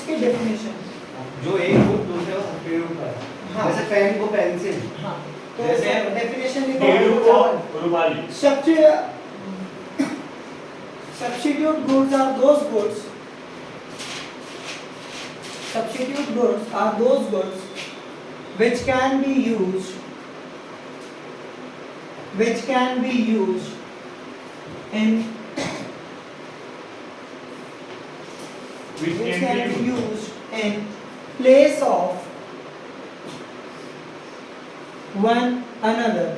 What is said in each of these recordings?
Goods की definition. जो एक गुड दूसरे को सब्स्टिट्यूट कर, हाँ। जैसे पेन को पेंसिल, हाँ, तो जैसे डेफिनेशन टेढ़ू लिखो। को रुमाली। Substitute goods are those goods. Substitute goods are those goods which can be used in place of one another.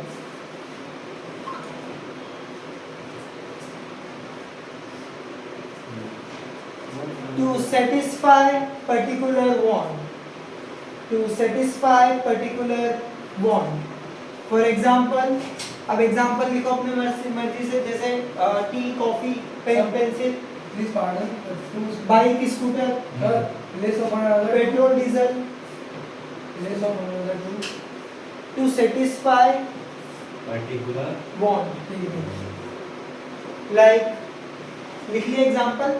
To satisfy particular want. For example, अब एग्जांपल लिखो अपनी मर्जी से, जैसे tea, coffee, pen, pencil, Please pardon. Bike, scooter, Place of another. Petrol, diesel. Place of another two. To satisfy particular want. Like लिख लिया example.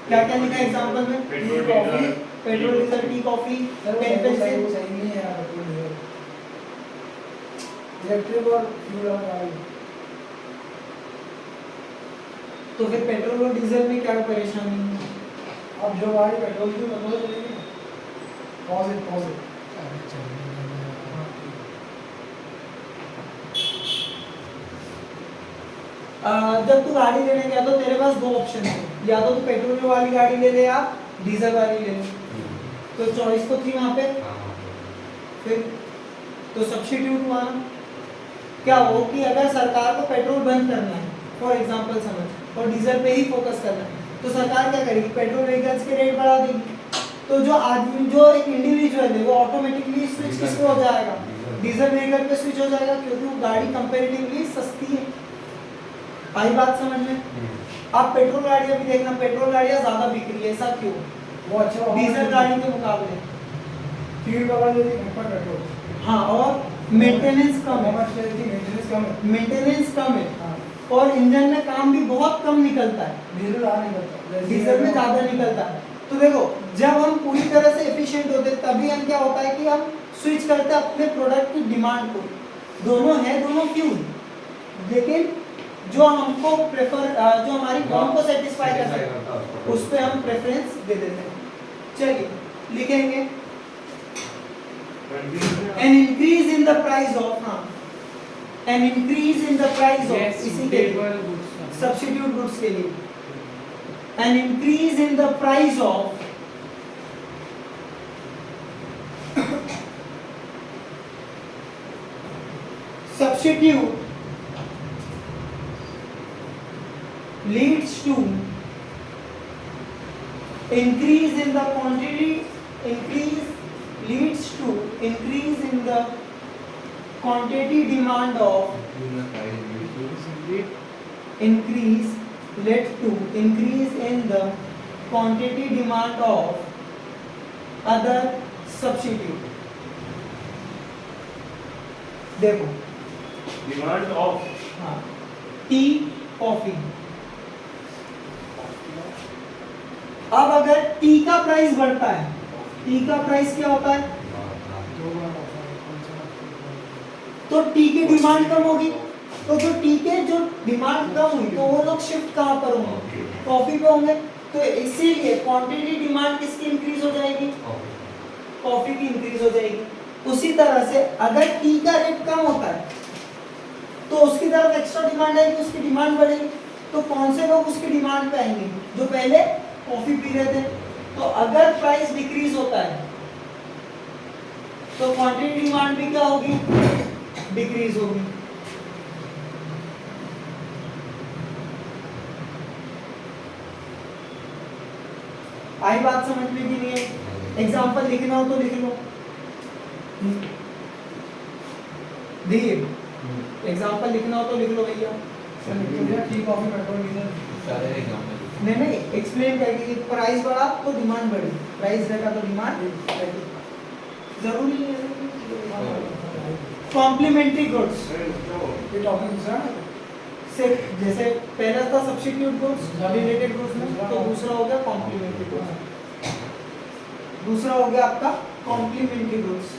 क्या क्या लिखा एग्जांपल में? Petrol, tea, coffee, diesel, petrol, diesel, tea, coffee, pen, pencil. सही नहीं है यार, पेट्रोल डीजल। इलेक्ट्रिक और फ्यूल और गाड़ी। तो फिर पेट्रोल और डीजल में क्या परेशानी है? अब जो गाड़ी पेट्रोल की पेट्रोल चलेगी। Pause it. जब तू गाड़ी लेने गया तो तेरे पास दो ऑप्शन है, या तो तू पेट्रोल वाली गाड़ी ले ले या डीजल वाली ले ले। तो चॉइस तो थी वहाँ पे। फिर तो सब्स्टिट्यूट हुआ ना। क्या हो कि अगर सरकार को पेट्रोल बंद करना है, फॉर एग्जांपल समझ, और डीजल पे ही फोकस करना है, तो सरकार क्या करेगी? पेट्रोल व्हीकल्स के रेट बढ़ा देगी। तो जो आदमी, जो एक इंडिविजुअल है, वो ऑटोमेटिकली स्विच किस पे हो जाएगा? डीजल व्हीकल पे स्विच हो जाएगा, क्योंकि वो गाड़ी कंपैरेटिवली सस्ती है। आई बात समझ में? आप पेट्रोल गाड़ियां भी देखना, पेट्रोल गाड़ियां ज्यादा बिक रही है, ऐसा क्यों? वो अच्छा डीजल गाड़ी के मुकाबले। फ्यूल का वाले घट पर पेट्रोल। हाँ, और मेंटेनेंस कम है। मेंटेनेंस कम है। मेंटेनेंस कम है, हाँ। और इंजन में काम भी बहुत कम निकलता है। डीजल ज़्यादा निकलता है। डीजल में ज्यादा निकलता है। तो देखो, जब हम पूरी तरह से एफिशिएंट होते हैं, तभी हम क्या होता है कि हम स्विच करते हैं अपने प्रोडक्ट की डिमांड को। दोनों फ्यूल, लेकिन जो हमको प्रेफर, जो हमारी वांट को सेटिस्फाई करता है, उस पे हम प्रेफरेंस दे देते हैं। चलिए लिखेंगे an increase in the price of, an increase in the price of, इसी के लिए सब्स्टिट्यूट गुड्स के लिए, an increase in the price of substitute leads to increase in the quantity, leads to increase in the quantity demand of, increase led to increase in the quantity demand of other substitute. देखो, demand of हाँ, T, coffee. अब अगर T का price बढ़ता है, T का price क्या होता है? तो टी की डिमांड कम होगी, तो जो टी के जो डिमांड कम हुई, तो वो लोग शिफ्ट कहाँ पर होंगे? कॉफी पे होंगे। तो इसीलिए क्वांटिटी डिमांड किसकी इंक्रीज हो जाएगी? कॉफी की इंक्रीज हो जाएगी। उसी तरह से अगर टी का रेट कम होता है, तो उसकी तरफ एक्स्ट्रा डिमांड आएगी, उसकी डिमांड बढ़ेगी। तो कौन से लोग उसकी डिमांड पे आएंगे? जो पहले कॉफी पी रहे थे। तो अगर प्राइस डिक्रीज होता है, तो क्वांटिटी डिमांड भी क्या होगी? डिक्रीज होगी। आई बात समझ में कि नहीं है? एग्जांपल लिखना हो तो लिख लो। देखिए, एग्जांपल लिखना हो तो लिख लो भैया। T, coffee, petrol, diesel. नहीं, एक्सप्लेन करके कि प्राइस बढ़ा तो डिमांड बढ़ी, प्राइस घटा तो डिमांड घटी। जरूरी नहीं है। कॉम्प्लीमेंट्री गुड्स, ये टॉपिक दूसरा है। सिर्फ जैसे पहला था सब्स्टिट्यूट गुड्स रिलेटेड गुड्स में, तो दूसरा हो गया कॉम्प्लीमेंट्री गुड्स। दूसरा हो गया आपका कॉम्प्लीमेंट्री गुड्स।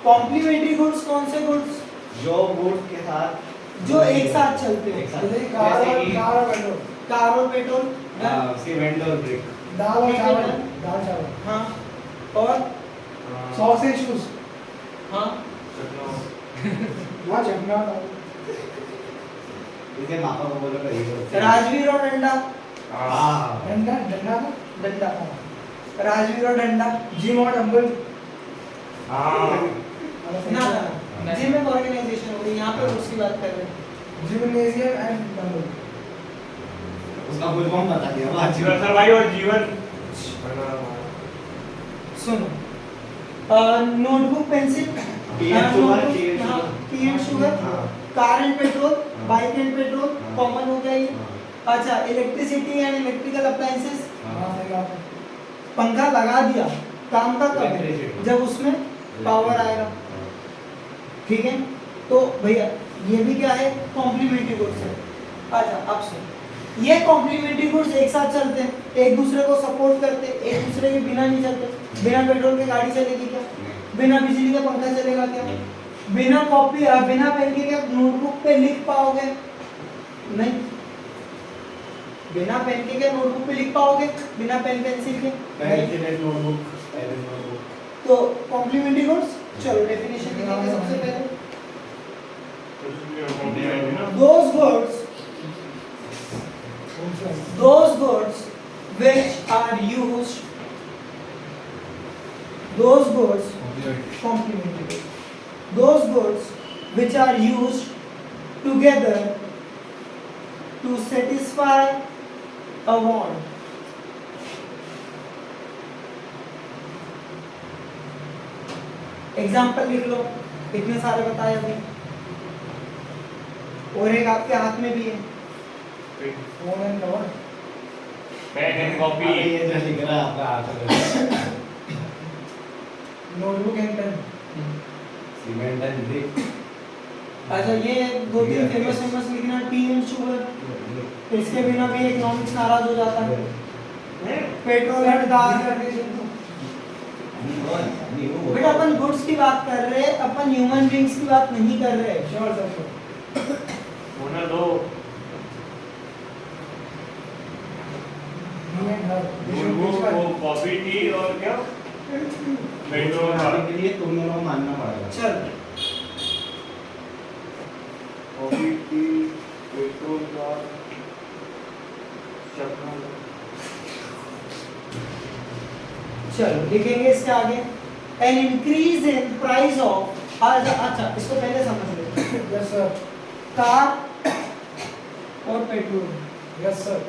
कॉम्प्लीमेंट्री गुड्स कौन से गुड्स? जो गुड्स के साथ जो एक साथ चलते एक हो। साथ। जैसे कार जैसे और कि- कार और पेट्रोल, कार और पेट्रोल। सीमेंट और ब्रिक। दाल और ठीक है, चावल, डन। दाल चावल, हाँ, और सॉसेज शूज, हाँ, वहाँ चटना था। इसे मापा को बोलो करिए। राजवीर और डंडा। हाँ डंडा डंडा था, डंडा, राजवीर और डंडा। जिम और डंबल, ना ना, जिम में ऑर्गेनाइजेशन हो गई, यहाँ पे उसकी बात कर रहे हैं। Gymnasium and dumbbell. उसका फुल फॉर्म बता दिया बात जीवन सर भाई और जीवन सुनो, notebook, pencil, T and sugar, T and sugar. T and sugar, हाँ। कार एंड पेट्रोल, हाँ। बाइक एंड पेट्रोल, हाँ। कॉमन हो गया ये। हाँ। अच्छा, इलेक्ट्रिसिटी एंड इलेक्ट्रिकल अप्लायंसेस, हाँ सही बात है। पंखा लगा दिया, काम का कब है? Electricity। जब उसमें पावर आएगा। ठीक है, तो भैया ये भी क्या है? कॉम्प्लीमेंट्री गुड्स है। अच्छा, अब सुन, ये कॉम्प्लीमेंट्री गुड्स एक साथ चलते हैं, एक दूसरे को सपोर्ट करते हैं, एक दूसरे के बिना नहीं चलते। बिना पेट्रोल के गाड़ी चलेगी क्या? बिना बिजली के पंखा चलेगा क्या? बिना कॉपी बिना पेन के क्या नोटबुक पे लिख पाओगे? नहीं। बिना पेन के क्या नोटबुक पे लिख पाओगे? बिना पेन पेंसिल के? Pencil and notebook, pen and notebook. तो कॉम्प्लीमेंट्री गुड्स, चलो डेफिनेशन लिखेंगे सबसे पहले। Those goods which are used, those goods, complementary goods, those goods which are used together to satisfy a want. Example लिख लो, इतने सारे बताए अभी, और एक आपके हाथ में भी है। Phone and cover, pen and अभी कॉपी ये जो लिख रहा है आपका हाथ में। Notebook and pen, cement and brick. अच्छा, ये दो तीन फेमस लिखना, टी एंड शुगर, इसके बिना भी इकोनॉमिक्स नाराज हो जाता है। Petrol and car. बेटा अपन गुड्स की बात कर रहे हैं, अपन ह्यूमन बीइंग्स की बात नहीं कर रहे। Sure sir sure. होना दो वो कॉफी टी और क्या पेट्रोल बनाने के लिए तुम दोनों को मानना पड़ेगा। चल, कॉफी टी पेट्रोल का चक्कर चलो लिखेंगे इसके आगे, an increase in price of. अच्छा, इसको पहले समझ लेते हैं। यस सर, कार और पेट्रोल। Yes sir.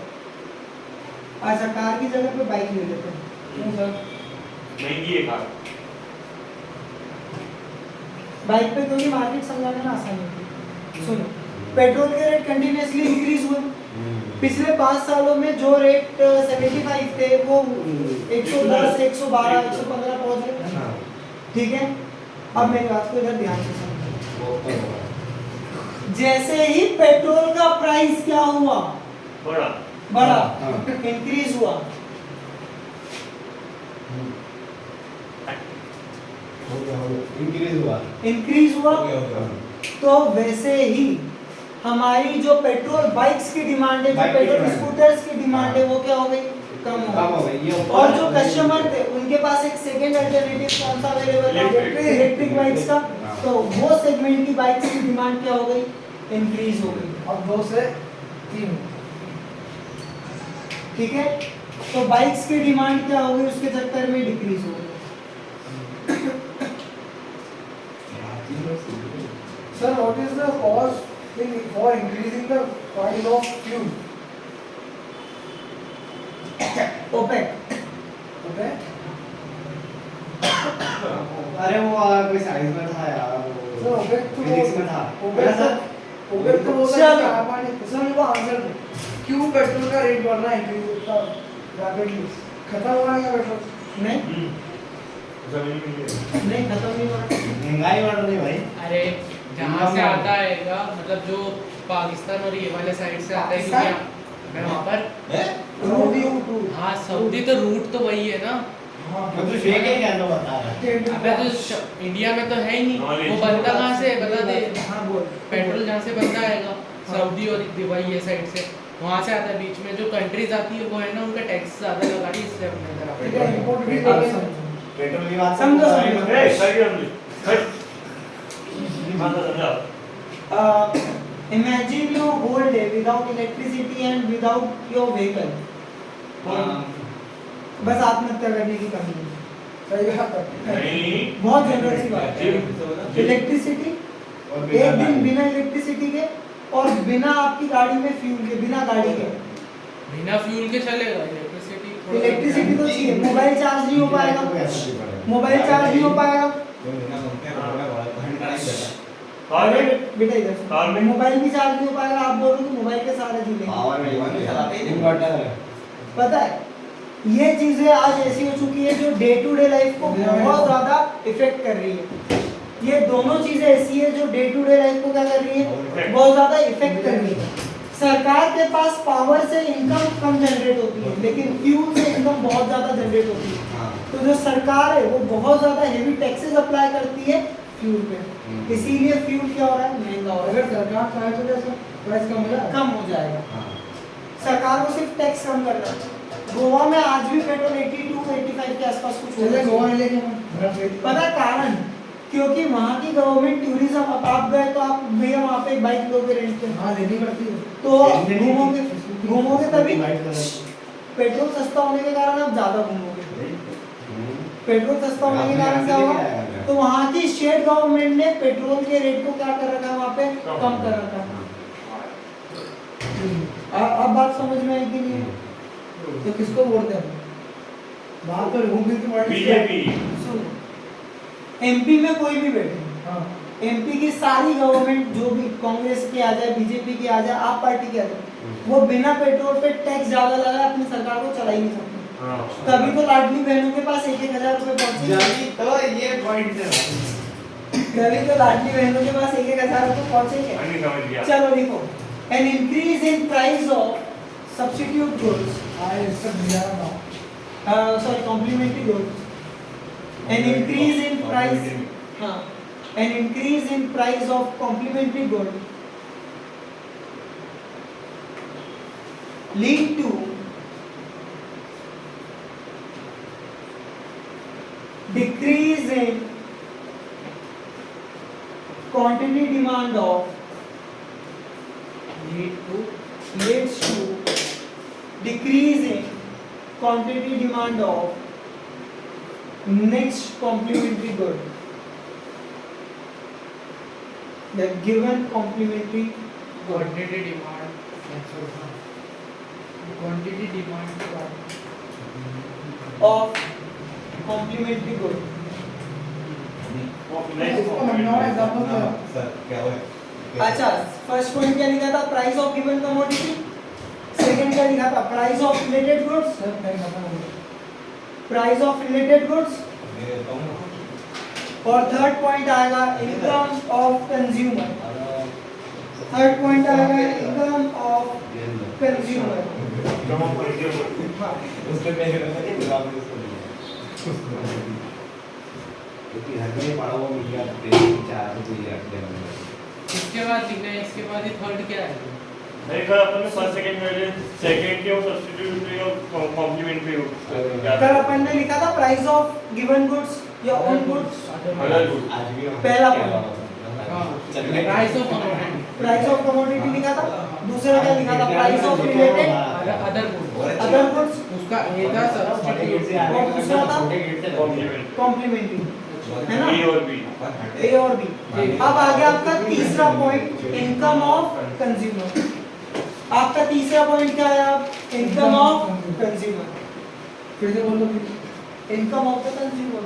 अच्छा, कार की जगह पे बाइक ले लेते हैं। क्यों सर? महंगी है कार बाइक पे क्योंकि मार्केट समझाने में आसानी होती है। सुनो, पेट्रोल के रेट कंटिन्यूअसली इंक्रीज हुए। पिछले 5 सालों में जो रेट 75 थे वो 110, 112, 115 पहुंच गए। हाँ। ठीक है, अब मेरी बात को इधर ध्यान से समझो। वो ऊपर होगा। जैसे ही पेट्रोल का प्राइस क्या हुआ? बड़ा बढ़ा, हाँ। इंक्रीज हुआ। हो गया इंक्रीज हुआ। इंक्रीज हुआ, हाँ। तो वैसे ही हमारी जो पेट्रोल बाइक्स की डिमांड है, जो बाइक की पेट्रोल डिमांड। स्कूटर्स की डिमांड है, वो क्या हो गई? कम हो कम हो गई। गई। ये ऊपर और जो कस्टमर थे उनके पास एक सेकंड अल्टरनेटिव कौन सा अवेलेबल है? इलेक्ट्रिक बाइक्स का। हाँ। तो वो सेगमेंट की बाइक्स की डिमांड क्या हो गई? इंक्रीज हो गई। अब 2 से 3। ठीक है, तो बाइक्स की डिमांड क्या हो गई? उसके चक्कर में डिक्रीज हो गई। Sir, what is the cause for increasing the price of fuel? OPEC. Okay? अरे वो कोई साइंस में था यार, वो Sir, OPEC तो फिजिक्स में था। OPEC तो वो चलो। सर मेरे को आंसर दो। क्यों पेट्रोल का रेट बढ़ रहा है इतना रैपिडली? खत्म हो रहा है क्या पेट्रोल? नहीं जमीन में नहीं, खत्म नहीं हो रहा। महंगाई बढ़ रही है भाई। अरे जहाँ से आता है मतलब जो पाकिस्तान और ये वाले साइड से आता है पाकिस्तान? क्योंकि मैं वहाँ पर सऊदी हाँ सऊदी तो रूट तो वही है ना। हाँ मैं तो शेख ही कहना बता रहा अबे तो इंडिया में तो है ही नहीं, वो बनता कहाँ से है बता दे। हाँ बोल पेट्रोल जहाँ से बनता आएगा सऊदी और दुबई ये साइड से वहाँ से आता है। बीच में जो कंट्रीज आती है वो है ना उनका टैक्स ज़्यादा लगा रही है इसलिए अपने इधर ठीक आता है है। इम्पोर्ट भी आप लेके समझो। पेट्रोल की बात समझो, सारी समझो। मतलब ए सही हमने हट समझा Imagine your whole day without electricity and without your vehicle. बस आत्महत्या करने की कमी है। सही बात है नहीं बहुत जनरल सी बात है। इलेक्ट्रिसिटी और एक दिन बिना इलेक्ट्रिसिटी के और बिना आपकी गाड़ी में फ्यूल के, बिना गाड़ी के। बिना फ्यूल के चलेगा इलेक्ट्रिसिटी। इलेक्ट्रिसिटी तो चाहिए, मोबाइल चार्ज नहीं हो पाएगा, मोबाइल चार्ज नहीं हो पाएगा। कार अरे में बेटा इधर कार में? मोबाइल भी चार्ज नहीं हो पाएगा, आप बोल रहे हो कि मोबाइल के सहारे जी लेंगे। पावर में इन्वर्टर है। पता है ये चीजें आज ऐसी हो चुकी है जो डे टू डे लाइफ को बहुत ज्यादा इफेक्ट कर रही है। ये दोनों चीजें ऐसी है जो डे टू डे लाइफ को क्या कर रही है, बहुत ज्यादा इफेक्ट कर रही है। सरकार के पास पावर से इनकम कम जनरेट होती है लेकिन फ्यूल से इनकम बहुत ज्यादा जनरेट होती है। तो जो सरकार है वो बहुत ज्यादा हेवी टैक्सेस अप्लाई करती है फ्यूल पे, इसीलिए फ्यूल क्या हो रहा है, महंगा हो रहा अगर सरकार चाहे तो जैसे प्राइस कम हो है, जाए कम हो जाएगा। सरकार को सिर्फ टैक्स कम करना है। गोवा में आज भी पेट्रोल 82-85 के आसपास कुछ हो चले रहा है। गोवा लेके हम पता है कारण, क्योंकि वहाँ की गवर्नमेंट टूरिज्म, अब आप गए तो आप भैया वहाँ पे एक बाइक लोगे रेंट पे, हाँ लेनी पड़ती है तो घूमोगे तभी पेट्रोल सस्ता होने के कारण आप ज्यादा घूमोगे। पेट्रोल सस्ता होने के कारण क्या होगा, तो वहाँ की स्टेट गवर्नमेंट ने पेट्रोल के रेट को क्या कर रखा है, वहाँ पे कम कर रखा है। अब बात समझ में आई कि नहीं? तो किसको वोट दें वहाँ तो घूम फिर के पॉलिटिक्स बीजेपी सुनो, एमपी में कोई भी बैठे, हाँ एमपी की सारी गवर्नमेंट जो भी कांग्रेस की आ जाए, बीजेपी की आ जाए, आप पार्टी की आ जाए, वो बिना पेट्रोल पे टैक्स ज्यादा लगाए अपनी सरकार को चला ही नहीं सकते। तभी तो लाडली बहनों के पास 1,000 रुपए पहुंचे, तो ये पॉइंट है तभी तो लाडली बहनों के पास 1,000 रुपए पहुंचेंगे। नहीं समझ गया चलो देखो, an increase in price of substitute goods, आए सब मिला ना sorry, complimentary goods. An increase in price, an increase in price of complementary good lead to decrease in quantity demand of, leads to decrease in quantity demand of next complementary good, the given complementary quantity demand of complementary good. इसको मनवाओ example दो sir क्या हुआ अच्छा, first point क्या लिखा था, price of given commodity. Second क्या लिखा था, price of related goods, sir time खत्म हो गया प्राइस ऑफ रिलेटेड गुड्स। और थर्ड पॉइंट आएगा income of consumer, third point आएगा इनकम ऑफ कंज्यूमर। उसके मेरे में जवाब उसको क्योंकि हर में पढ़ा हुआ मिल गया चार तो ये रख देना इसके बाद लिखना है, इसके बाद ये थर्ड क्या है? नहीं कल अपन ने फर्स्ट सेकंड में सेकंड के और सब्स्टिट्यूट और कॉम्प्लीमेंट्री कल अपन ने लिखा था प्राइस ऑफ गिवन गुड्स या ऑन गुड्स, अलग गुड आज भी हम पहला क्या point। हुआ? हाँ price of commodity, price of commodity लिखा था। दूसरा क्या लिखा था, price of related other good, other goods. उसका ये था सब्स्टिट्यूट, और दूसरा था कॉम्प्लीमेंट कॉम्प्लीमेंट्री, है ना, ए और बी। ए और बी। अब आ गया आपका तीसरा पॉइंट, इनकम ऑफ कंज्यूमर। आपका तीसरा पॉइंट क्या है, आप इनकम ऑफ कंज्यूमर, फिर से बोलो फिर इनकम ऑफ द कंज्यूमर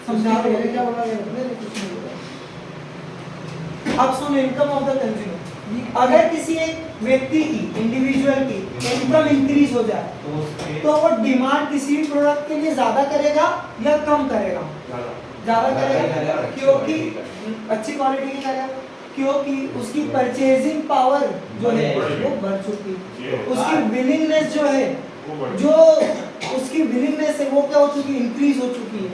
समझा समझा पहले क्या बोला गया नहीं, कुछ नहीं बोला। अब सुनो, इनकम ऑफ द कंज्यूमर, अगर किसी एक व्यक्ति की, इंडिविजुअल की इनकम इंक्रीज हो जाए तो वो डिमांड किसी भी प्रोडक्ट के लिए ज्यादा करेगा या कम करेगा, ज्यादा करेगा, क्योंकि अच्छी क्वालिटी की करेगा, क्योंकि उसकी परचेजिंग पावर जो है वो बढ़ चुकी है, उसकी विलिंगनेस जो है, जो उसकी विलिंगनेस है वो क्या हो चुकी है, इंक्रीज हो चुकी है,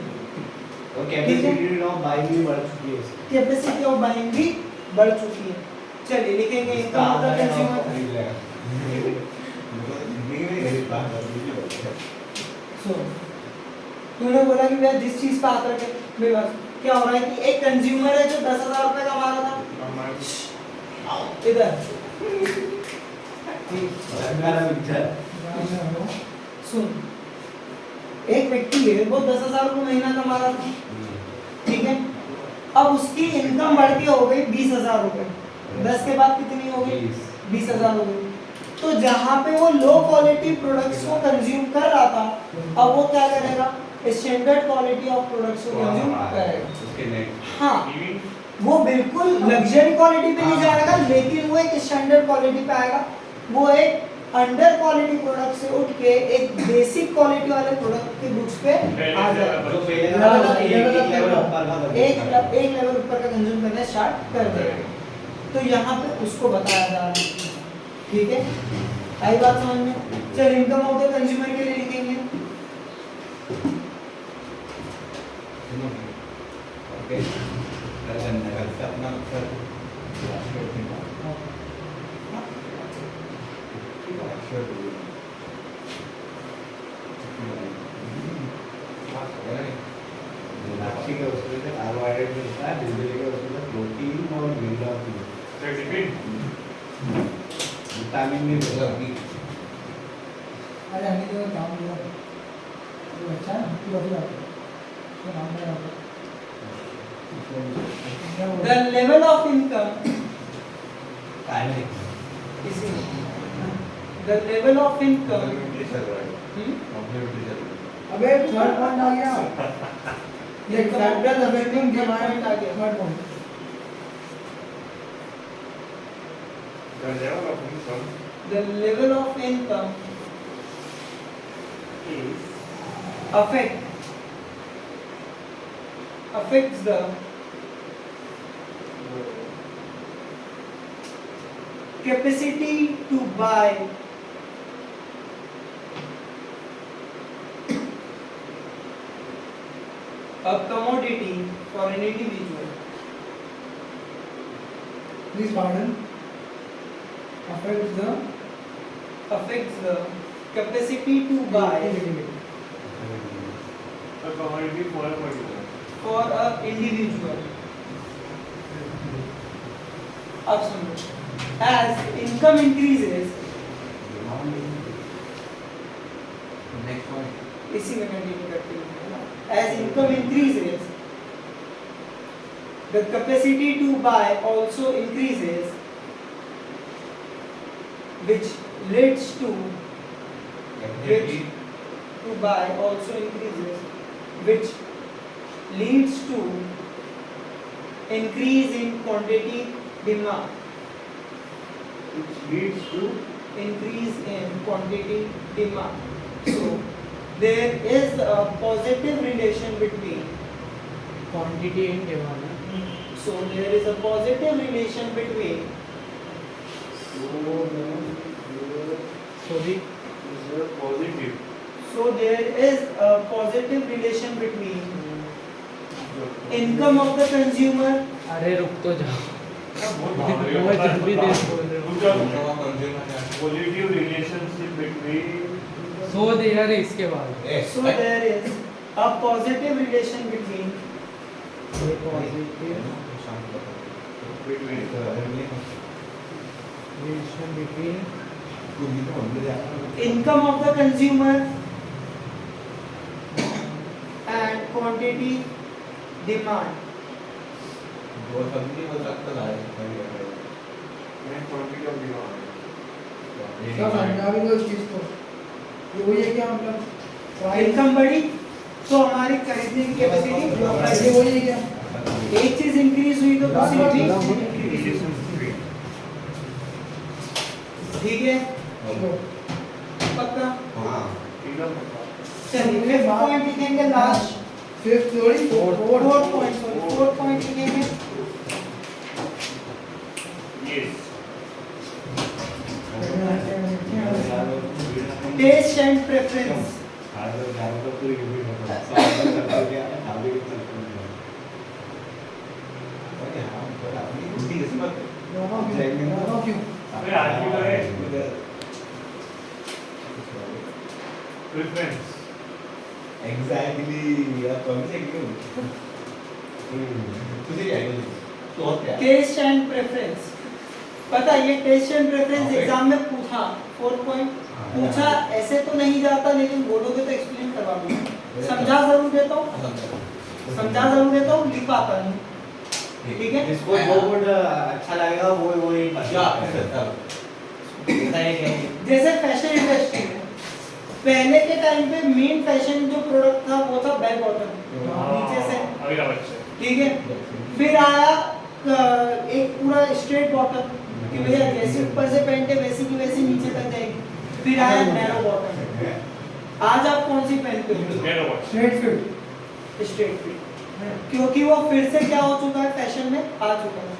और कैपेसिटी ऑफ बाइंग भी बढ़ चुकी है उसकी। कैपेसिटी ऑफ बाइंग भी बढ़ चुकी है। चलिए लिखेंगे इनकम ऑफ द कंज्यूमर। सो तूने बोला कि भैया जिस चीज का हाथ रखे, मेरे पास क्या हो रहा है कि एक कंज्यूमर है जो 10,000 रुपए कमा रहा था, इधर सुन, एक व्यक्ति है वो 10,000 रुपए महीना कमा रहा था, ठीक है, अब उसकी इनकम बढ़ के हो गई 20,000 रुपए, 10 के बाद कितनी हो गई, 20,000 हो गई। तो जहाँ पे वो लो क्वालिटी प्रोडक्ट्स को कंज्यूम कर रहा था, अब वो क्या करेगा, स्टैंडर्ड क्वालिटी ऑफ प्रोडक्ट्स को कंज्यूम करेगा। हाँ, वो बिल्कुल लग्जरी क्वालिटी पे नहीं जाएगा, लेकिन वो एक स्टैंडर्ड क्वालिटी पे आएगा। वो एक अंडर क्वालिटी प्रोडक्ट से उठ के एक बेसिक क्वालिटी वाले प्रोडक्ट के गुड्स पे आ जाएगा, जो पहले का एक लेवल ऊपर का कंज्यूम करना स्टार्ट कर देगा। तो यहाँ पे उसको बताया जा रहा है, ठीक है, आई बात समझ में। चल इनकम ऑफ द कंज्यूमर के लिए लिखेंगे लाक्षी के उसमें से कार्बोहाइड्रेट मिलता है, बिजली के उसमें से प्रोटीन और मिनरल विटामिन भी मिलता है। अरे हमें तो काम दिया तो अच्छा है, तू अभी आता तो नाम नहीं आता। The level of income इसी the level of income अबे थर्ड पॉइंट आ गया, ये फैक्टर अफेक्टिंग डिमांड आ गया। Third point. The level of income affects the capacity to buy a commodity for an individual. Please pardon. Affects the capacity to buy A commodity for a particular. for a individual. अब सुनो, as income increases, इसी में continue करते हैं, as income increases, the capacity to buy also increases, which leads to buy also increases, which leads to increase in quantity demand, Which leads to increase in quantity demand. So there is a positive relation between, quantity and demand. so there is a positive relation between so the positive. so there is a positive relation between income of the consumer अरे रुक तो जाओ, बहुत मैं जब भी देश बोल रहा हूँ। Positive relationship between so there है इसके बाद so there is a positive relation between relation between income of the consumer and quantity demand. and quantity of demand. सब समझा भी दो इस चीज को, ये वही है क्या मतलब प्राइस इनकम बढ़ी तो हमारी खरीदने की कैपेसिटी, ये वही है क्या? एक चीज इंक्रीज हुई तो दूसरी चीज Relations between. ठीक है, पक्का। Income. चलिए फिफ्थ पॉइंट लिखेंगे last, fifth theory fourth point लिखेंगे टेस्ट एंड प्रेफरेंस। तो पूरी रिपीट होता है। सब क्या है खाली चलते हैं। अरे हाँ पर अपनी उल्टी कैसे बात दोनों क्यों? अरे आज की तो है प्रेफरेंस एग्जैक्टली यार कौन से क्यों तुझे क्या है तो और क्या टेस्ट एंड प्रेफरेंस, पता है ये test and preference Okay. Exam में पूछा 4 पॉइंट पूछा, ऐसे तो नहीं जाता लेकिन बोलोगे तो एक्सप्लेन करवा दूंगा। समझा जरूर देता हूँ, समझा जरूर देता हूँ, लिख पाता नहीं। ठीक है, जिसको जो वर्ड अच्छा लगेगा वो ही क्या जैसे फैशन इंडस्ट्री में पहले के टाइम पे मेन फैशन जो प्रोडक्ट था वो था बेल बॉटम, नीचे से, अभी का बच्चे ठीक है। फिर आया एक पूरा स्ट्रेट बॉटम कि भैया जैसे ऊपर से पहनते वैसी की वैसी नीचे तक जाएगी। फिर आया नैरो बॉटम। आज आप कौन सी पहनते हो? Narrow bottom straight fit. Straight fit, क्योंकि वो फिर से क्या हो चुका है, फैशन में आ चुका है।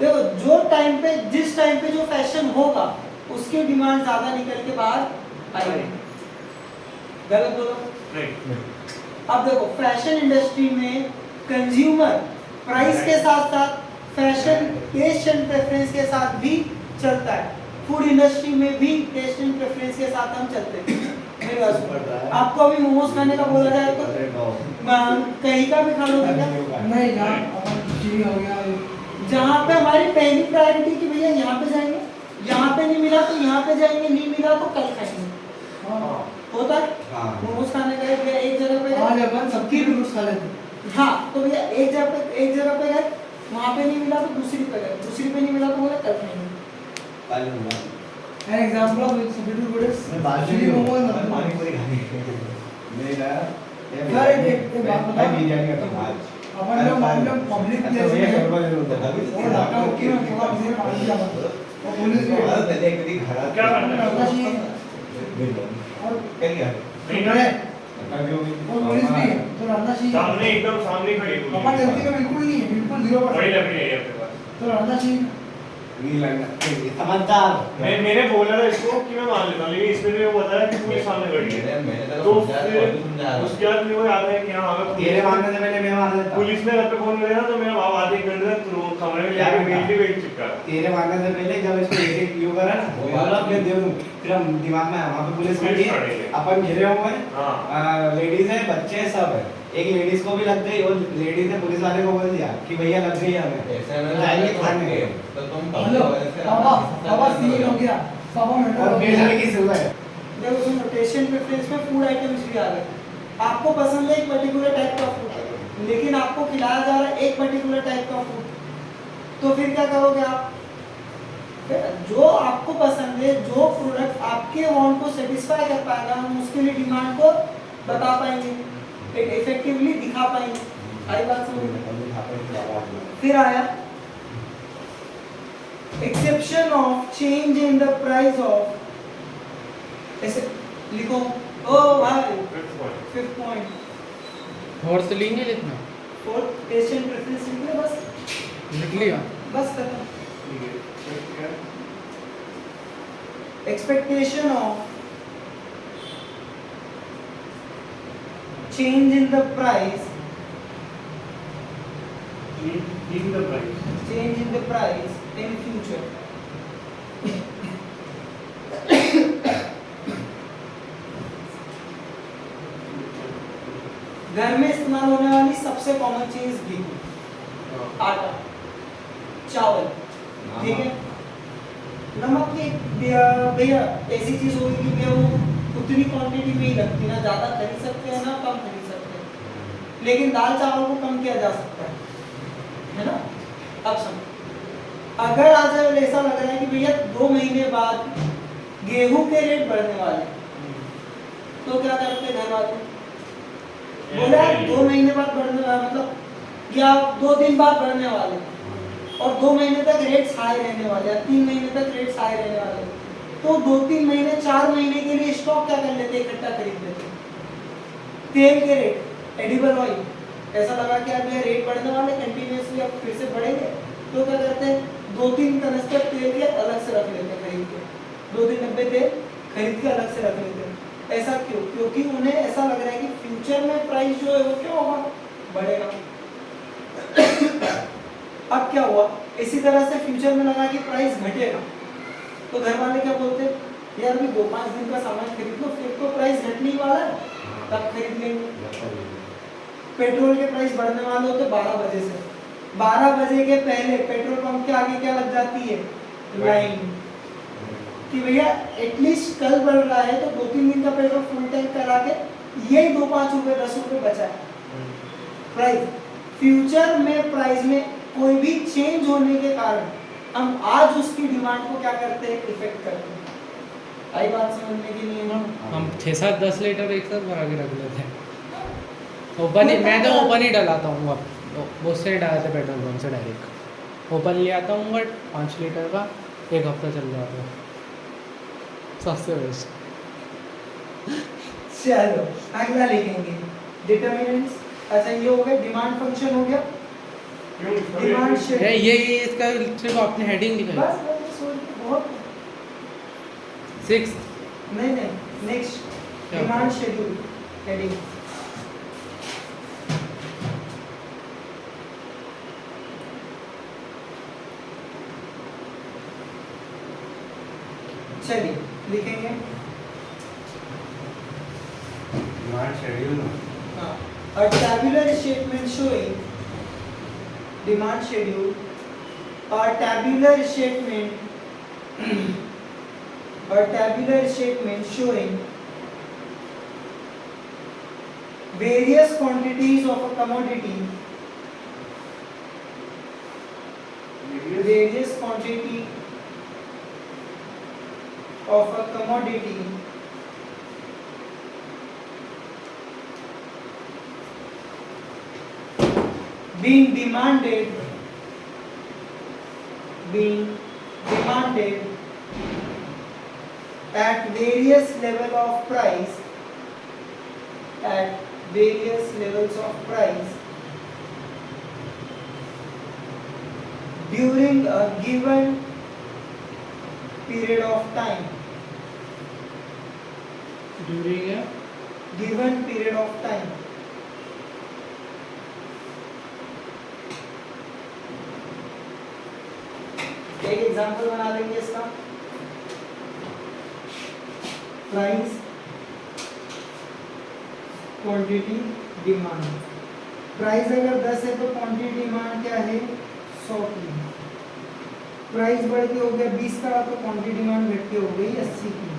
देखो जो टाइम पे जिस टाइम पे जो फैशन होगा उसकी डिमांड ज्यादा निकल के बाहर आएगी। गलत बोलो? नहीं अब देखो फैशन इंडस्ट्री में कंज्यूमर प्राइस के साथ साथ फैशन टेस्ट एंड प्रेफरेंस के साथ भी चलता है। फूड इंडस्ट्री में भी टेस्ट एंड प्रेफरेंस के साथ हम चलते हैं। मेरी बात सुनो, आपको अभी मोमोज खाने का बोला जाए तो कहीं का भी खा लोगे क्या? नहीं ना, अपन चीनी हो गया। जहाँ पे हमारी पहली प्रायोरिटी कि भैया यहाँ पे जाएंगे, यहाँ पे नहीं मिला तो यहाँ पे जाएंगे, नहीं मिला तो कल खाएंगे। हाँ। होता है मोमोज खाने का भैया एक जगह पे आज अपन सबकी रूल्स खा लेते हैं। हाँ तो भैया एक जगह पे गए, वहाँ पे नहीं मिला तो दूसरी पे गए, दूसरी पे नहीं मिला तो बोले कल खाएंगे। An example of substitute food is chili momo and पानी nothing. पूरी खानी नहीं ना सर एक बात मैं बताओ, बिरयानी खाता हूँ आज अपन लोग मान लो पब्लिक अच्छा प्लेस भैया में शर्मा जरूर होता है और ढाका होके में थोड़ा मुझे पानी दिया मत और पुलिस भी पहले कभी घर क्या करना है? करना चाहिए और क्या किया नहीं ना कभी और पुलिस भी है तो रहना चाहिए। सामने एकदम सामने खड़ी है अपन गलती का बिल्कुल नहीं है, बिल्कुल 0%। बड़ी लकड़ी है आपके पास। तो रहना चाहिए। नहीं लगना समझदार मैंने बोला था इसको कि मैं मान लेता हूँ, लेकिन इसमें भी वो बताया कि पुलिस सामने खड़ी है। तो फिर उसके बाद मेरे को याद है कि हाँ अगर तेरे मारने से पहले मैं मार देता पुलिस ने घर पे फोन किया ना तो मेरा बाप आधे एक घंटे तक कमरे में जाके मेरी वेट चिपका रहा। तेरे मारने से पहले जब इसको एक यू करा ना वो वाला फिर दे दूं फिर हम दिमाग में वहां पे पुलिस खड़ी है, अपन घिरे हुए हैं, हाँ लेडीज है बच्चे हैं सब है, एक लेडीज को भी लग गई और लेडीज ने पुलिस वाले को बोल दिया कि भैया लग गई है हमें जाएंगे खाने तो तुम हेलो पापा सीन हो गया, पापा और मेरे बेचने की सुविधा है। देखो सुनो टेस्ट एंड प्रेफरेंस में फूड आइटम्स भी आ गए। आपको पसंद है एक पर्टिकुलर टाइप का फूड, लेकिन आपको खिलाया जा रहा है एक पर्टिकुलर टाइप का फूड, तो फिर क्या करोगे आप? जो आपको पसंद है, जो प्रोडक्ट आपके वांट को सेटिस्फाई कर पाएगा, हम उसके लिए डिमांड को बता पाएंगे, इफेक्टिवली दिखा पाएंगे। आई बात समझ में? फिर आया exception of change in the price of, ऐसे लिखो। ओ भाई फिफ्थ पॉइंट और से लेंगे लिखना, फोर्थ टेस्ट एंड प्रेफरेंस लिख ले, बस लिख लिया। बस खत्म। Expectation of change in the price, in the price change in the price in future. घर में इस्तेमाल होने वाली सबसे कॉमन चीज गेहूं, आटा, चावल, ठीक है। नमक की भैया ऐसी चीज होगी कि भैया वो उतनी क्वांटिटी में ही लगती है, ना ज्यादा खरीद सकते हैं ना कम खरीद सकते हैं, लेकिन दाल चावल को कम किया जा सकता है ना। अब समझो, अगर आज ऐसा लग रहा है कि भैया 2 महीने बाद गेहूं के रेट बढ़ने वाले, तो क्या करते घर वाले? बोला 2 महीने बाद बढ़ने वाला, मतलब या 2 दिन बाद बढ़ने वाले और 2 महीने तक रेट्स हाई रहने वाले, 3 महीने तक रेट्स हाई रहने वाले, तो 2-3 महीने 4 महीने के लिए स्टॉक क्या कर लेते, इकट्ठा खरीद लेते। तेल के रेट, एडिबल ऑयल, ऐसा लगा कि अब ये रेट बढ़ने वाले कंटिन्यूअसली, अब फिर से बढ़ेंगे, तो क्या करते हैं 2-3 कनस्तर तेल के अलग से रख लेते हैं खरीद के, 2 दिन 90 तेल खरीद के अलग से रख लेते हैं। ऐसा क्यों? क्योंकि उन्हें ऐसा लग रहा है कि फ्यूचर में प्राइस जो है वो क्या होगा, बढ़ेगा। अब क्या हुआ, इसी तरह से फ्यूचर में लगा कि प्राइस घटेगा, तो घर वाले क्या बोलते हैं, यार अभी 2-5 दिन का सामान खरीद लो, फिर तो प्राइस घटने ही वाला है, तब खरीद लेंगे। पेट्रोल के प्राइस बढ़ने वाले होते 12 बजे से, 12 बजे के पहले पेट्रोल पंप के आगे क्या लग जाती है, लाइन, कि भैया एटलीस्ट कल बढ़ रहा है तो 2-3 दिन का पेट्रोल फुल टैंक करा के यही 2-5 रुपए 10 रुपए बचा है प्राइस। फ्यूचर में प्राइस में कोई भी चेंज होने के कारण हम आज उसकी डिमांड को क्या करते हैं, इफेक्ट करते हैं। आई बात समझने के लिए ना, हम 6-7-10 लीटर एक साथ भरा के रख लेते हैं। ओपन ही, मैं तो ओपन ही डलाता हूँ, अब उससे डालते पेट्रोल पंप से डायरेक्ट ओपन ले आता हूँ, बट 5 लीटर का 1 हफ्ता चल जाता है, सबसे बेस्ट। चलो अगला लिखेंगे डिटरमिनेंट्स। अच्छा ये हो गया, डिमांड फंक्शन हो गया, डिमांड शेड्यूल। ये इसका सिर्फ आपने हेडिंग लिखाई। बस बस बहुत 6 नहीं नेक्स्ट क्या? Demand schedule heading. चलिए लिखेंगे डिमांड शेड्यूल में a tabular statement showing demand schedule, a tabular statement showing various quantities of a commodity, various quantity of a commodity being demanded at various level of price, at various levels of price during a given period of time, during है given period of time, एक example बना लेंगे इसका। Price, quantity, demand. Price अगर 10 है तो quantity demand क्या है, 100 की। प्राइस बढ़ के हो गया 20 का तो क्वांटिटी डिमांड घट के हो गई 80 की।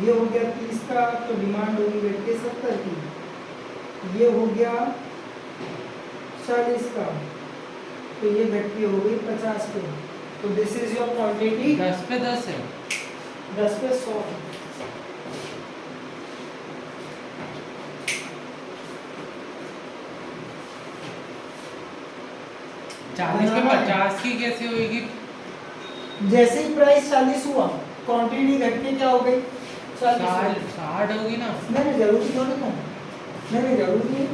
ये हो गया 30 का तो डिमांड होगी घट के 70 की। ये हो गया 40 का तो ये घट के हो गई 50 पे। तो दिस इज योर क्वांटिटी। 10 पे 10 है, 10 पे 100। चालीस पे 50 की कैसे होगी? जैसे ही प्राइस 40 हुआ क्वांटिटी घट के क्या हो गई 40। 60 होगी ना? नहीं जरूरी थोड़ी ना, नहीं जरूरी नहीं।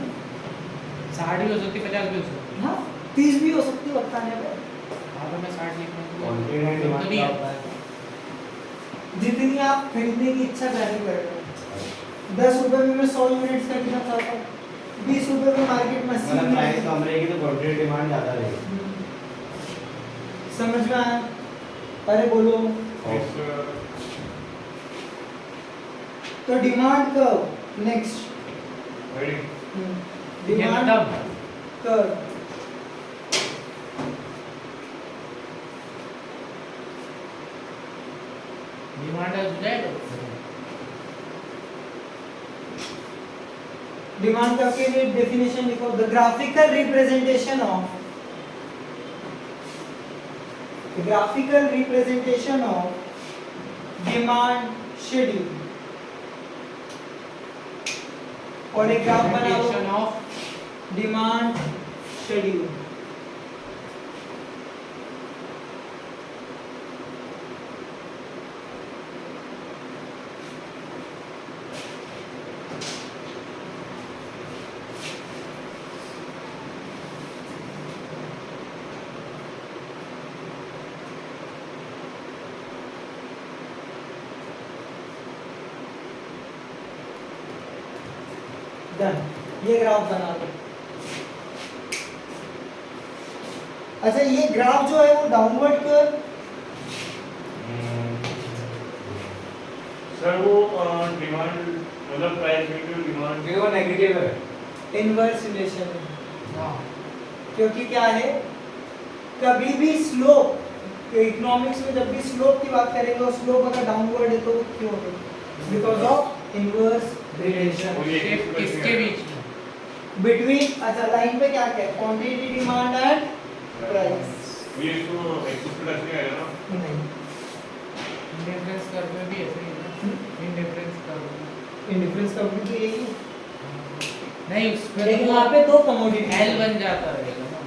60 भी हो सकती, 50 भी हो सकती। हाँ 30 भी हो सकती है बताने पे। हाँ तो मैं 60 लिख रहा हूँ। क्वांटिटी एंड डिमांड क्या होता है? जितनी आप खरीदने की इच्छा जारी कर रहे हो। 10 रुपए में मैं 100 यूनिट्स खरीदना चाहता हूँ, 20 रुपए में मार्केट में 80 मतलब प्राइस कम रहेगी तो क्वांटिटी डिमांड ज़्यादा रहेगी। समझ में आया? अरे बोलो। तो डिमांड कर्व नेक्स्ट, ये डिमांड मतलब कर्व। डिमांड हो जाएगा। डिमांड कर्व के लिए डेफिनेशन लिखो, the graphical representation of demand schedule. और एक ग्राफ बना लो Presentation of demand schedule. Done, ये ग्राफ बना दो। अच्छा ये ग्राफ जो है वो डाउनवर्ड कर, सर वो डिमांड मतलब प्राइस इनटू डिमांड क्योंकि वो नेगेटिव है। इनवर्स रिलेशन है, हाँ क्योंकि क्या है, कभी भी स्लोप, इकोनॉमिक्स में जब भी स्लोप की बात करेंगे और स्लोप अगर डाउनवर्ड है तो वो क्यों होगा, बिकॉज ऑफ इनवर्स रिलेशन किसके बीच में? बिटवीन। अच्छा लाइन पे क्या क्या है, क्वांटिटी डिमांड एंड प्राइस। ये इसको एक्सिस पे रखने आएगा ना। नहीं, इंडिफरेंस कर्व में भी ऐसे ही ना, इंडिफरेंस कर्व में इंडिफरेंस का भी यही है, नहीं उसमें लेकिन वहाँ पे दो कमोडिटी एल बन जाता रहेगा ना।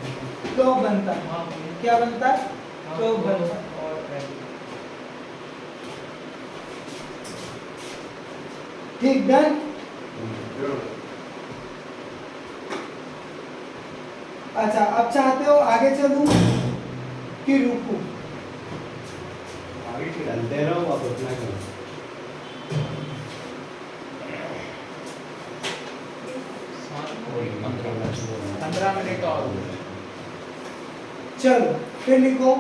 तो बनता है, हाँ क्या बनता है, हाँ, तो बनता है। और L। ठीक, डन। अच्छा अब चाहते हो आगे चलूं कि रुकूं? आगे चलते रहो, आप उतना करो। कोई मंत्र ना छोड़ो। 15 मिनट और चलो फिर लिखो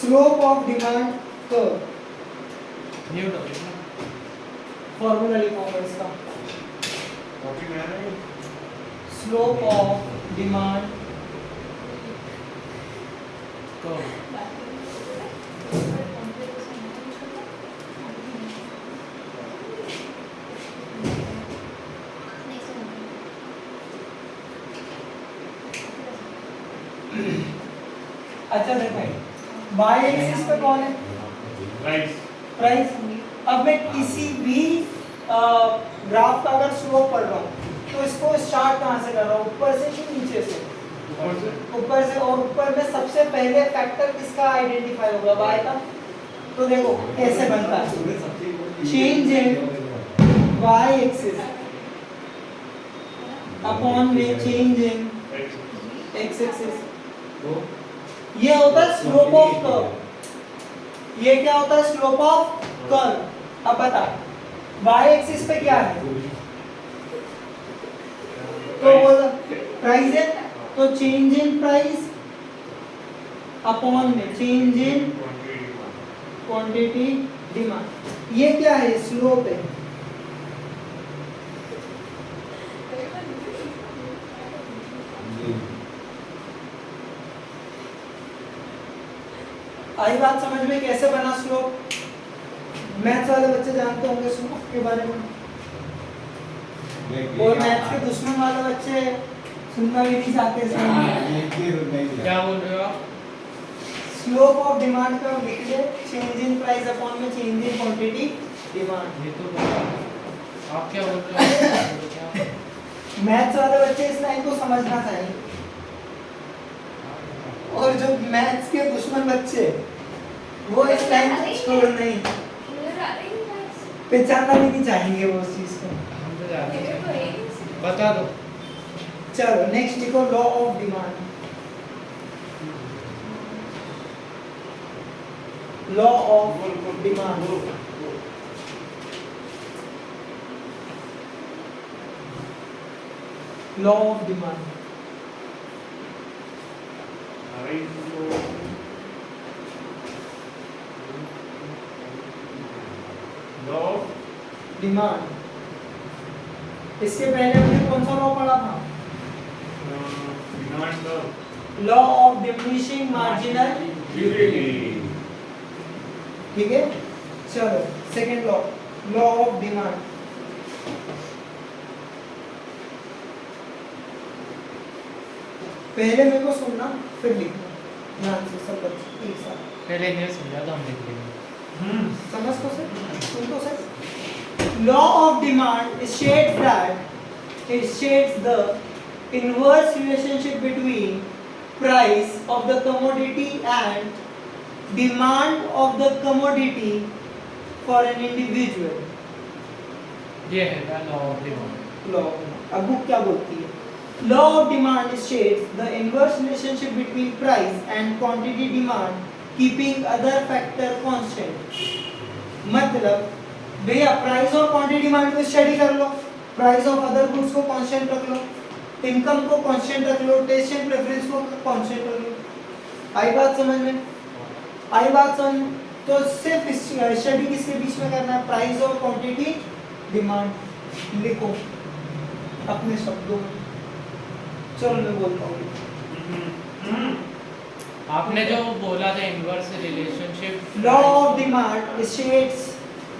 slope of demand curve, new topic ना। फॉर्मूला लिखूंगा इसका, कॉपी में है ना। स्लोप ऑफ डिमांड कर्व अच्छा देखो y एक्सिस पे कौन है, प्राइस प्राइस। अब मैं किसी भी ग्राफ का अगर स्लोप पढ़ रहा हूँ तो इसको स्टार्ट कहाँ से कर रहा हूँ, ऊपर से कि नीचे से? ऊपर से। ऊपर से, और ऊपर में सबसे पहले फैक्टर किसका आइडेंटिफाई होगा, y का। तो देखो कैसे बनता है, change in y axis upon में चेंज इन x एक्सिस, ये होता है स्लोप ऑफ कर्व। ये क्या होता है, स्लोप ऑफ कर्व। अब बता y एक्सिस पे क्या है, तो बोल प्राइस है, तो चेंज इन प्राइस अपॉन में चेंज इन क्वांटिटी डिमांड। ये क्या है, स्लोप है। आई बात समझ में, कैसे बना स्लोप? मैथ्स वाले बच्चे जानते होंगे स्लोप के बारे में, और मैथ्स के दुश्मन वाले बच्चे सुनना भी नहीं चाहते इसमें। क्या बोल रहे हो आप? स्लोप ऑफ डिमांड का लिख ले, चेंज इन प्राइस अपॉन में चेंज इन क्वांटिटी डिमांड। ये तो बोला। आप क्या बोल रहे हो? मैथ्स वाले बच्चे इस लाइन को समझना चाहिए, और जो मैथ्स के दुश्मन बच्चे वो इस लाइन को छोड़ नहीं, पहचानना भी नहीं चाहेंगे वो उस चीज को। हम तो जानते हैं। बता दो। चलो नेक्स्ट लिखो law of demand. Law of demand, law of demand. Law of demand, इसके पहले हमने कौन सा लॉ पढ़ा था, डिमांड का law of diminishing marginal, utility. ठीक है। चलो second law, law of demand. पहले मेरे को सुनना फिर लिखना ध्यान से, सब बच्चे एक साथ। पहले इन्हें समझा तो हम लिख लेंगे। समझ तो सर, सुन तो sir. Law of demand states that it states the inverse relationship between price of the commodity and demand of the commodity for an individual. ये है लॉ ऑफ डिमांड। लॉ, अब बुक क्या बोलती है, law of demand states the inverse relationship between price and quantity demand keeping other factor constant. मतलब भैया price और quantity demand को स्टडी कर लो, प्राइस ऑफ अदर गुड्स को कांस्टेंट रख लो, इनकम को कांस्टेंट रख लो, टेस्ट एंड प्रेफरेंस को कांस्टेंट रख लो। आई बात समझ में? आई बात समझ? तो सिर्फ स्टडी किसके बीच में करना है? प्राइस और क्वांटिटी डिमांड लिखो अपने शब्दों में। चलो मैं बोलता हूँ। आपने जो बोला था inverse relationship, law of demand states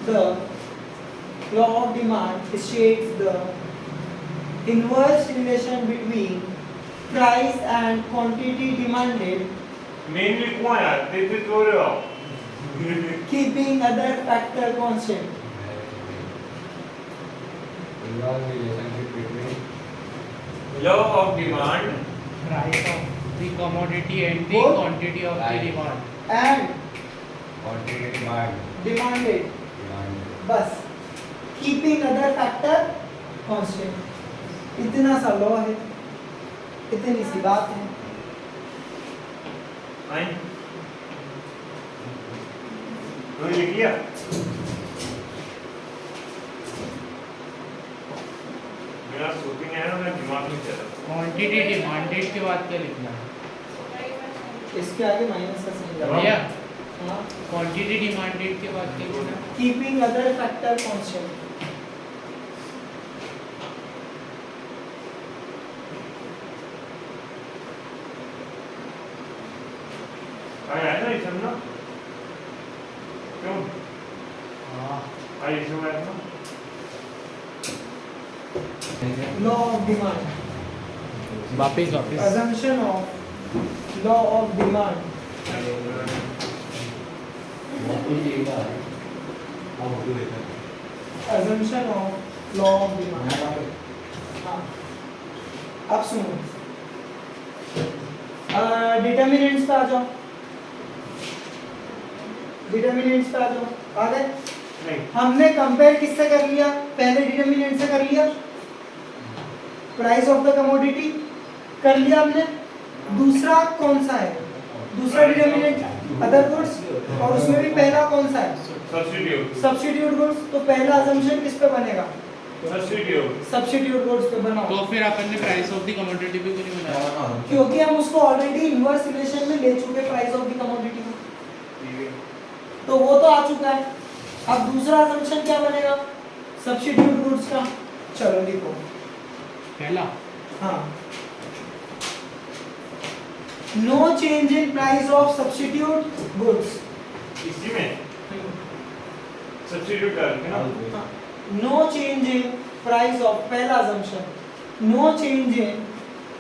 the inverse relation between price and quantity demanded, mainly कौन यार ते तो रे आओ keeping other factor constant. law of demand price of the commodity and the Both? quantity of the demand. And quantity demand demanded, बस keeping other factor constant. इतना सा law है, इतनी सी बात है। आई तो लिख लिया मेरा शूटिंग है ना मेरा दिमाग में चल रहा क्वांटिटी डिमांडेड के बाद क्या लिखना है इसके आगे माइनस का साइन लगा। भैया? हाँ, क्वांटिटी डिमांडेड के बाद क्या लिखना है? keeping other factor constant. है ना इसमें ना क्यों हाँ, आई इसमें है ना Law of demand. वापिस Assumption of law of demand. Assumption of law of demand. हाँ, अब सुनो, डिटर्मिनेंट्स पे आ जाओ, डिटर्मिनेंट्स पे आ जाओ। आ गए? नहीं हमने कंपेयर किससे कर लिया? पहले डिटर्मिनेंट से कर लिया, प्राइस ऑफ द कमोडिटी कर लिया हमने। दूसरा कौन सा है? दूसरा डिटर्मिनेंट अदर गुड्स, और उसमें भी पहला कौन सा है? Substitute substitute goods. तो पहला अजम्पशन किस पे बनेगा? सब्स्टिट्यूट सब्स्टिट्यूट गुड्स पे बनाओ, तो फिर अपन ने प्राइस ऑफ द कमोडिटी भी क्यों नहीं बनाया? क्योंकि हम उसको ऑलरेडी इनवर्स रिलेशन में ले चुके प्राइस ऑफ द कमोडिटी को, ठीक है तो वो तो आ चुका है। अब दूसरा अजम्पशन क्या बनेगा? सब्स्टिट्यूट गुड्स का। चलो लिखो। पहला हाँ, no change in price of substitute goods. इसी में सब्स्टिट्यूट करके ना no change in price of, पहला assumption, no change in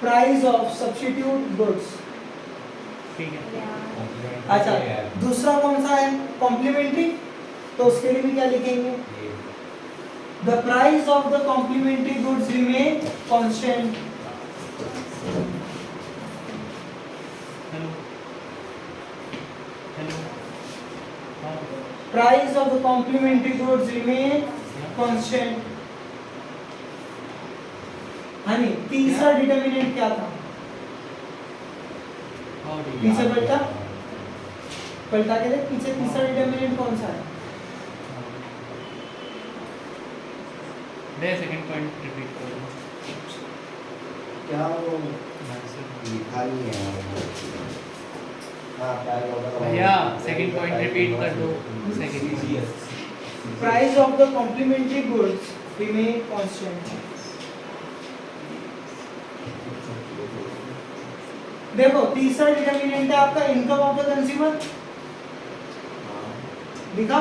price of substitute goods. ठीक है। अच्छा, दूसरा कौन सा है? कॉम्प्लीमेंट्री। तो उसके लिए भी क्या लिखेंगे? The price of the complementary goods remain constant. Hello hello, हाँ, price of the complementary goods remain constant. हनी, तीसरा डिटरमिनेंट क्या था? और ये। पीछे पलटा, पलटा के देख पीछे, तीसरा डिटरमिनेंट कौन सा है? दे सेकंड पॉइंट रिपीट करो। क्या वो लिखा नहीं है हाँ प्राइस ऑफ द भैया सेकंड पॉइंट रिपीट कर दो। Second price of the complementary goods remain constant. देखो, तीसरा डिटरमिनेंट है आपका इनकम ऑफ द कंज्यूमर, दिखा?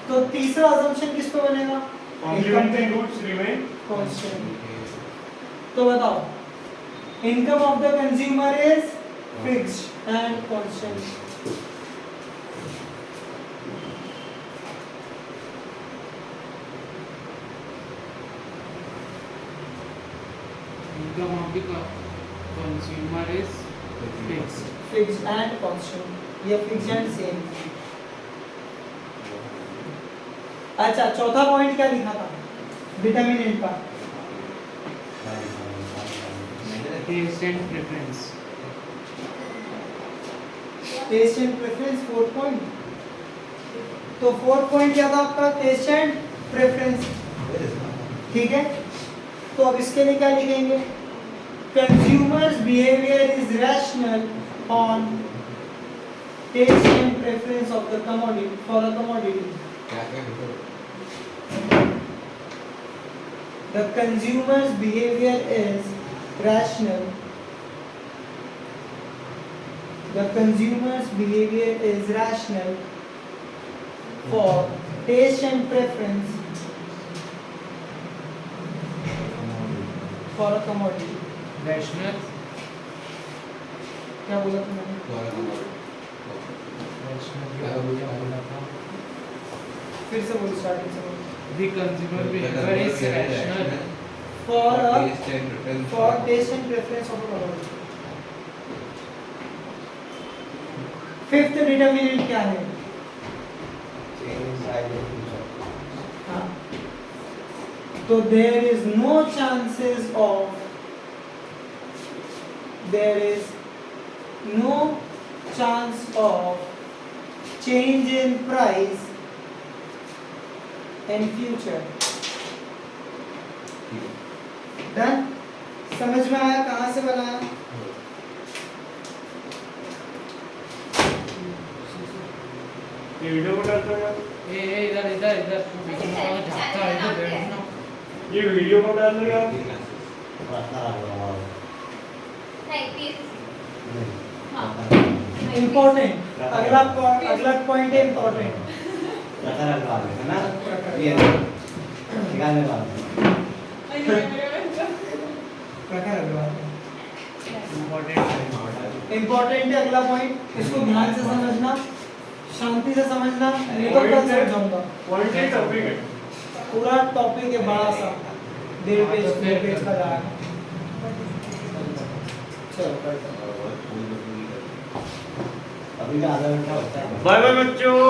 तो तीसरा अजम्पशन किस पे बनेगा? Complementary goods remain constant. तो बताओ, income of the consumer is fixed and constant. Income of the consumer is fixed. Fixed and constant, ये फिक्स्ड एंड सेम। अच्छा, चौथा पॉइंट क्या लिखा था डिटरमिनेंट का? Test and preference. Test and preference, fourth point. तो 4 पॉइंट क्या था आपका? टेस्ट एंड प्रेफरेंस, ठीक है। तो अब इसके लिए क्या लिखेंगे? Consumers behaviour is rational on test and preference of the commodity for a commodity. The consumer's behavior is rational. The consumer's behavior is rational for taste and preference for a commodity. Rational क्या बोला तुमने? फिर से बोलो, starting से बोलो। The consumer behavior is rational For taste and preference of a commodity. Fifth determinant क्या है? हाँ। तो there is no chances of change in price in future. Done? समझ में आया कहाँ से बनाया? ये वीडियो को डालते हो यार? ए इधर इधर इधर तू बीच में कहाँ झाँकता है? इधर बैठना। ये वीडियो को डाल दो यार? इम्पोर्टेंट, अगला पॉइंट है इम्पोर्टेंट। इम्पोर्टेंट है अगला पॉइंट, इसको ध्यान से समझना, शांति से समझना, नहीं तो कल समझाऊंगा। पॉइंट एक टॉपिक है। पूरा टॉपिक है बड़ा सा, 1.5 पेज का जाएगा। चलो अभी का आधा घंटा होता है। बाय बाय बच्चों।